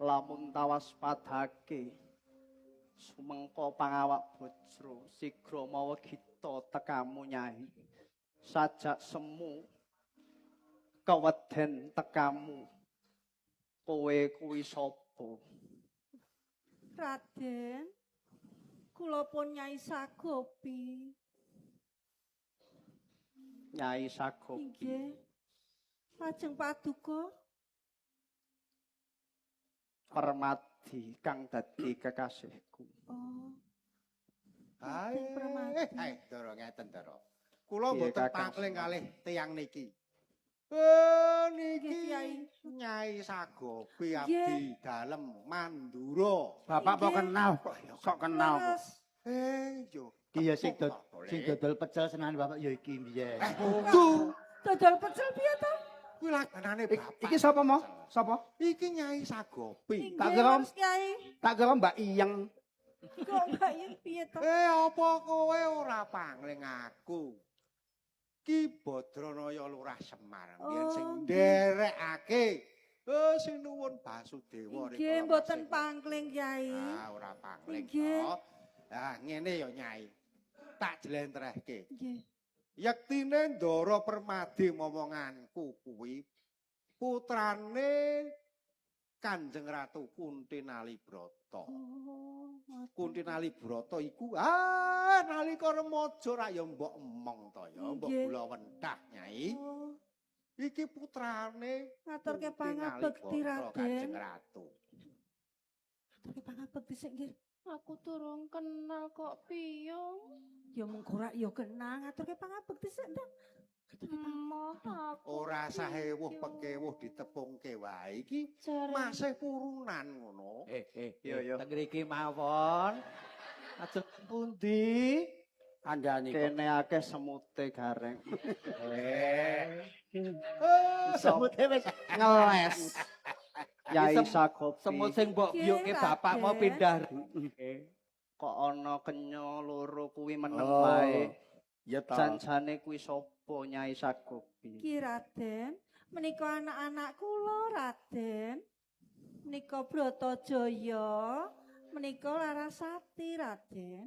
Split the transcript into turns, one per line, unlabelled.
lamun tawaspadake sumengko pangawak bojro sigra mawa gita tekamu Nyai sajak semu keweden tekamu kowe kuwi sapa
Raden kula pun Nyai Sagopi.
Nyai Sagopi
Inggih. Lajeng Paduka
Permadi kang dadi kekasihku.
Oh.
Hai, Dara ngeten Dara. Kula
Piye,
mboten
Kakang
pangling
Semar?
kalih tiyang niki. Niki
Kiai.
Nyai Sagopi
Nggih.
abdi dalem Mandura.
Bapak kok
Nggih.
kenal kok sok kenal kok.
Leres.
Yo.
Iki ya sing dodol pecel senengan Bapak ya iki mbiyen.
Kudu.
Dodol pecel piye to?
Kuwi laganane bapak.
Iki sapa mo? Sapa?
Iki Nyai Sagopi.
Tak
Inggih,
kira-
leres, Kiai.
Tak kira Mbak Iyeng.
Kok Mbak Yen piye to?
Apa kowe ora pangling aku? Ki Badranaya Lurah Semar biyen sing
Oh,
nderekake. Sing nuwun Basudewa
Nggih, mboten pangling, Kiai.
Ora pangling.
Nggih.
To. Ngene ya Nyai. Tak jlentrehke.
Nggih.
Yektine Ndara Permadi momonganku kuwi putrane Kanjeng Ratu Kuntinali Brata.
Oh,
Kuntinali Brata iku nalika remaja ra ya mbok emong to ya, mbok
Nggih.
kula wendah Nyai.
Oh,
Iki putrane
ngaturke
Kuntinali
pangabekti
Brata, Kanjeng
Raden.
Ratu.
Ngaturke pangabekti sik nggih.
Aku durung kenal kok piyong.
Ya mung ora ya kenal ngaturke pangabekti sik ta.
Emoh aku.
Ora sahewuh pekewuh ditepungke wae iki
Jare
masih purunan ngono.
Yo.
Tak ngriki mawon. Ajeng pundi? Kandhane kok.
Kene akeh semute gareng.
Semute wis ngeles.
Nyai
Sem-
Sagopi.
Semut sing mbok
Nggih,
biyuke bapak mau
Raden.
pindah.
Kok ana kenya loro kuwi meneng
Oh.
wae.
Ya ta.
Janjane kuwi sapa Nyai Sagopi?
Ki Raden, menika anak-anak kula Raden. Menika Bratajaya, menika Larasati Raden.